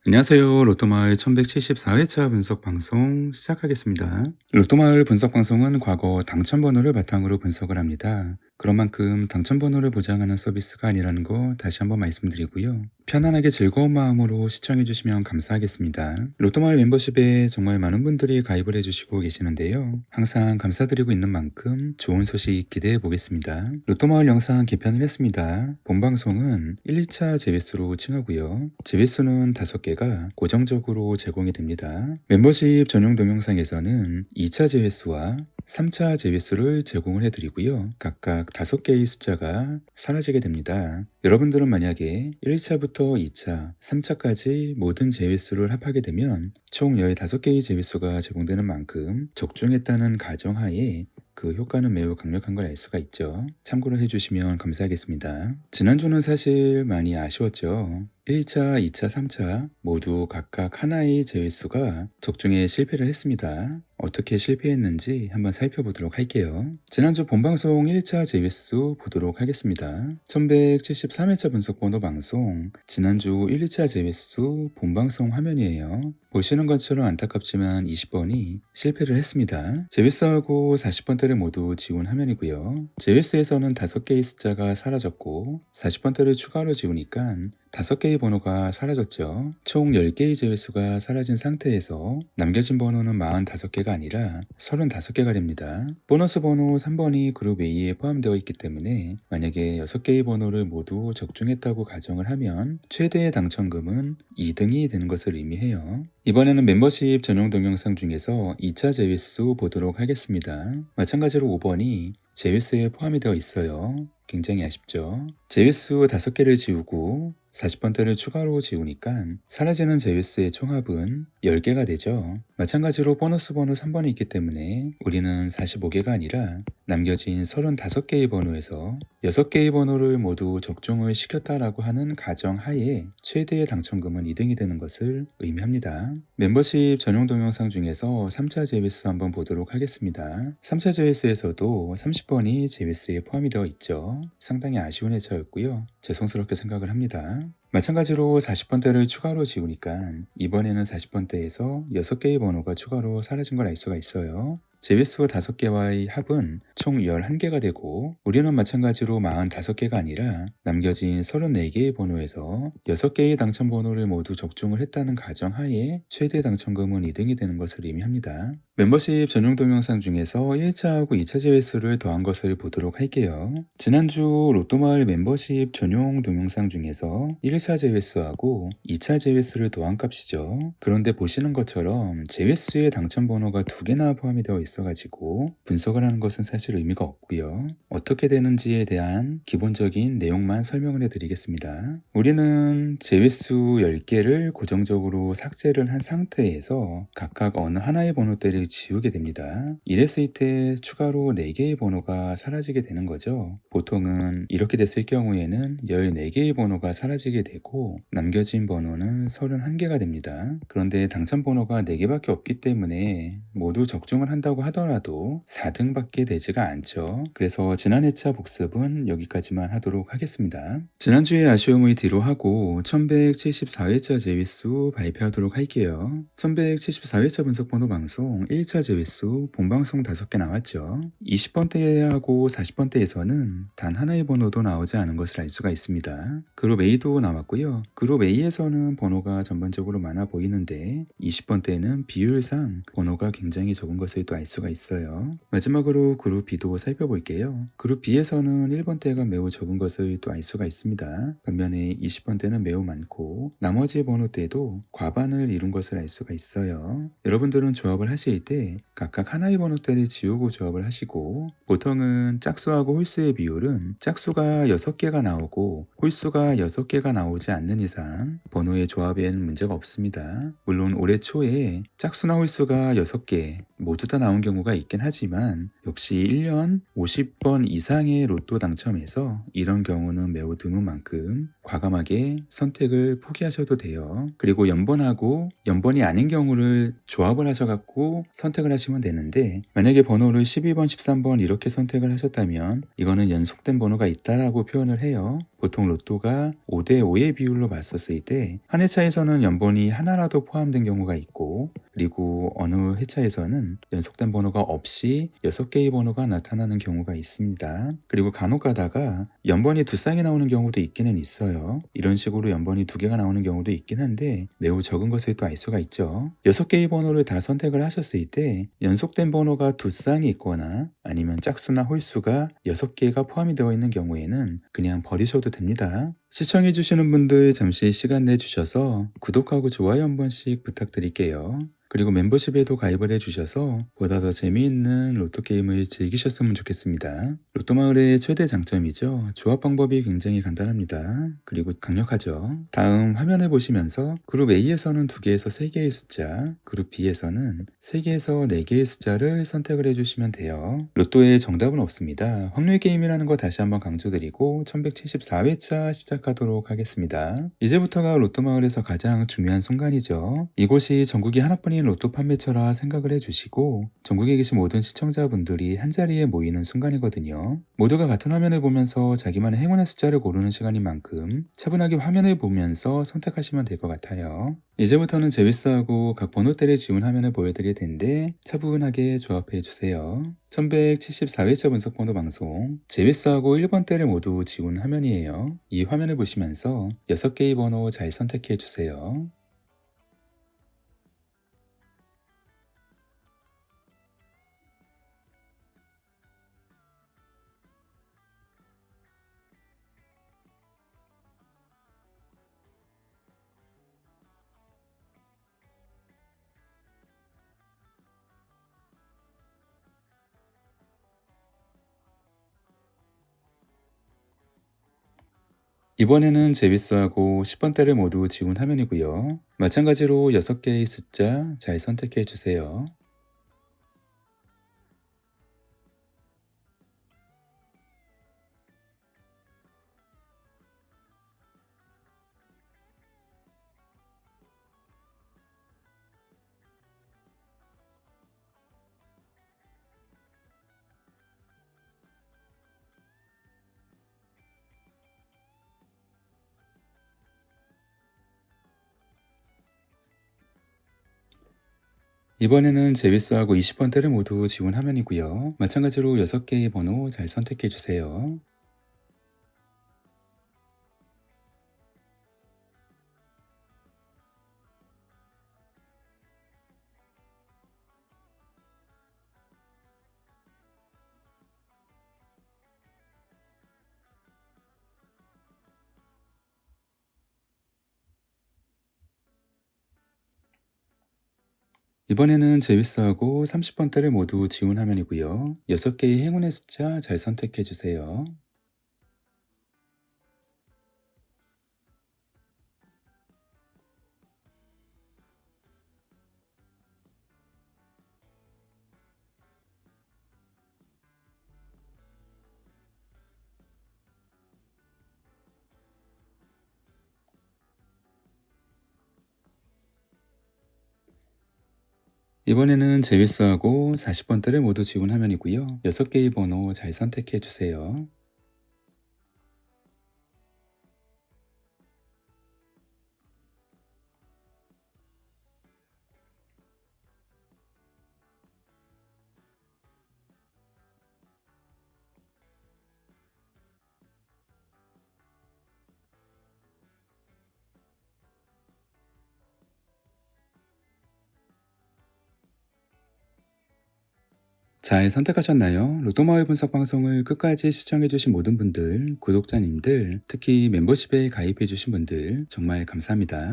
안녕하세요. 로또마을 1174회차 분석 방송 시작하겠습니다. 로또마을 분석 방송은 과거 당첨번호를 바탕으로 분석을 합니다. 그런 만큼 당첨번호를 보장하는 서비스가 아니라는 거 다시 한번 말씀드리고요. 편안하게 즐거운 마음으로 시청해주시면 감사하겠습니다. 로또마을 멤버십에 정말 많은 분들이 가입을 해주시고 계시는데요. 항상 감사드리고 있는 만큼 좋은 소식 기대해 보겠습니다. 로또마을 영상 개편을 했습니다. 본방송은 1, 2차 제외수로 칭하고요. 제외수는 5개가 고정적으로 제공이 됩니다. 멤버십 전용 동영상에서는 2차 제외수와 3차 제외수를 제공을 해드리고요. 각각 5개의 숫자가 사라지게 됩니다. 여러분들은 만약에 1차부터 2차, 3차까지 모든 제외수를 합하게 되면 총 15개의 제외수가 제공되는 만큼 적중했다는 가정하에 그 효과는 매우 강력한 걸 알 수가 있죠. 참고를 해주시면 감사하겠습니다. 지난주는 사실 많이 아쉬웠죠. 1차, 2차, 3차 모두 각각 하나의 제외수가 적중에 실패를 했습니다. 어떻게 실패했는지 한번 살펴보도록 할게요. 지난주 본방송 1차 제외수 보도록 하겠습니다. 1173회차 분석번호 방송, 지난주 1, 2차 제외수 본방송 화면이에요. 보시는 것처럼 안타깝지만 20번이 실패를 했습니다. 제외수하고 40번대를 모두 지운 화면이고요. 제외수에서는 5개의 숫자가 사라졌고 40번대를 추가로 지우니까 5개의 번호가 사라졌죠. 총 10개의 제외수가 사라진 상태에서 남겨진 번호는 45개가 아니라 35개가 됩니다. 보너스 번호 3번이 그룹 A에 포함되어 있기 때문에 만약에 6개의 번호를 모두 적중했다고 가정을 하면 최대의 당첨금은 2등이 되는 것을 의미해요. 이번에는 멤버십 전용 동영상 중에서 2차 제외수 보도록 하겠습니다. 마찬가지로 5번이 제외수에 포함이 되어 있어요. 굉장히 아쉽죠. 제외수 5개를 지우고 40번대를 추가로 지우니까 사라지는 제외수의 총합은 10개가 되죠. 마찬가지로 보너스 번호 3번이 있기 때문에 우리는 45개가 아니라 남겨진 35개의 번호에서 6개의 번호를 모두 적중을 시켰다라고 하는 가정하에 최대의 당첨금은 2등이 되는 것을 의미합니다. 멤버십 전용 동영상 중에서 3차 제외수 한번 보도록 하겠습니다. 3차 제외수에서도 30번이 제외수에 포함이 되어 있죠. 상당히 아쉬운 회차였고요. 죄송스럽게 생각을 합니다. 마찬가지로 40번대를 추가로 지우니까 이번에는 40번대에서 6개의 번호가 추가로 사라진 걸 알 수가 있어요. 제외수 5개와의 합은 총 11개가 되고 우리는 마찬가지로 45개가 아니라 남겨진 34개의 번호에서 6개의 당첨 번호를 모두 적중을 했다는 가정하에 최대 당첨금은 2등이 되는 것을 의미합니다. 멤버십 전용 동영상 중에서 1차하고 2차 제외수를 더한 것을 보도록 할게요. 지난주 로또마을 멤버십 전용 동영상 중에서 1차 제외수하고 2차 제외수를 더한 값이죠. 그런데 보시는 것처럼 제외수의 당첨 번호가 2개나 포함이 되어 있어가지고 분석을 하는 것은 사실 의미가 없고요. 어떻게 되는지에 대한 기본적인 내용만 설명을 해드리겠습니다. 우리는 제외수 10개를 고정적으로 삭제를 한 상태에서 각각 어느 하나의 번호대를 지우게 됩니다. 이랬을 때 추가로 4개의 번호가 사라지게 되는 거죠. 보통은 이렇게 됐을 경우에는 14개의 번호가 사라지게 되고 남겨진 번호는 31개가 됩니다. 그런데 당첨 번호가 4개밖에 없기 때문에 모두 적중을 한다고 하더라도 4등밖에 되지가 않죠. 그래서 지난 회차 복습은 여기까지만 하도록 하겠습니다. 지난주에 아쉬움을 뒤로 하고 1174회차 제외수 발표하도록 할게요. 1174회차 분석번호 방송 1차 제외수 본방송 5개 나왔죠. 20번대하고 40번대에서는 단 하나의 번호도 나오지 않은 것을 알 수가 있습니다. 그룹 A도 나왔고요. 그룹 A에서는 번호가 전반적으로 많아 보이는데 20번대는 비율상 번호가 굉장히 적은 것을 또 알 수가 있어요. 마지막으로 그룹 B도 살펴볼게요. 그룹 B에서는 1번대가 매우 적은 것을 또 알 수가 있습니다. 반면에 20번대는 매우 많고 나머지 번호대도 과반을 이룬 것을 알 수가 있어요. 여러분들은 조합을 하실 때 각각 하나의 번호대를 지우고 조합을 하시고 보통은 짝수하고 홀수의 비율은 짝수가 6개가 나오고 홀수가 6개가 나오지 않는 이상 번호의 조합에는 문제가 없습니다. 물론 올해 초에 짝수나 홀수가 6개 모두 다 나온 경우가 있긴 하지만 역시 1년 50번 이상의 로또 당첨에서 이런 경우는 매우 드문 만큼 과감하게 선택을 포기하셔도 돼요. 그리고 연번하고 연번이 아닌 경우를 조합을 하셔갖고 선택을 하시면 되는데, 만약에 번호를 12번, 13번 이렇게 선택을 하셨다면 이거는 연속된 번호가 있다라고 표현을 해요. 보통 로또가 5대 5의 비율로 봤었을 때 한 회차에서는 연번이 하나라도 포함된 경우가 있고, 그리고 어느 회차에서는 연속된 번호가 없이 6개의 번호가 나타나는 경우가 있습니다. 그리고 간혹 가다가 연번이 두 쌍이 나오는 경우도 있기는 있어요. 이런 식으로 연번이 두 개가 나오는 경우도 있긴 한데 매우 적은 것을 또 알 수가 있죠. 6개의 번호를 다 선택을 하셨을 때 연속된 번호가 두 쌍이 있거나 아니면 짝수나 홀수가 6개가 포함이 되어 있는 경우에는 그냥 버리셔도 됩니다. 시청해주시는 분들 잠시 시간 내주셔서 구독하고 좋아요 한 번씩 부탁드릴게요. 그리고 멤버십에도 가입을 해주셔서 보다 더 재미있는 로또 게임을 즐기셨으면 좋겠습니다. 로또 마을의 최대 장점이죠. 조합 방법이 굉장히 간단합니다. 그리고 강력하죠. 다음 화면을 보시면서 그룹 A에서는 2개에서 3개의 숫자, 그룹 B에서는 3개에서 4개의 숫자를 선택을 해주시면 돼요. 로또에 정답은 없습니다. 확률 게임이라는 거 다시 한번 강조드리고 1174회차 시작하도록 하겠습니다. 이제부터가 로또 마을에서 가장 중요한 순간이죠. 이곳이 전국이 하나뿐인 로또 판매처라 생각을 해주시고 전국에 계신 모든 시청자분들이 한자리에 모이는 순간이거든요. 모두가 같은 화면을 보면서 자기만의 행운의 숫자를 고르는 시간인 만큼 차분하게 화면을 보면서 선택하시면 될 것 같아요. 이제부터는 제위스하고 각 번호대를 지운 화면을 보여드릴 텐데 차분하게 조합해 주세요. 1174회차 분석번호 방송, 제위스하고 1번대를 모두 지운 화면이에요. 이 화면을 보시면서 6개의 번호 잘 선택해 주세요. 이번에는 제비스하고 10번대를 모두 지운 화면이고요. 마찬가지로 6개의 숫자 잘 선택해 주세요. 이번에는 제비스하고 20번대를 모두 지운 화면이고요. 마찬가지로 6개의 번호 잘 선택해 주세요. 이번에는 제위스하고 30번대를 모두 지운 화면이고요. 6개의 행운의 숫자 잘 선택해 주세요. 이번에는 제위스하고 40번대를 모두 지운 화면이고요. 6개의 번호 잘 선택해 주세요. 잘 선택하셨나요? 로또마을 분석 방송을 끝까지 시청해주신 모든 분들, 구독자님들, 특히 멤버십에 가입해주신 분들 정말 감사합니다.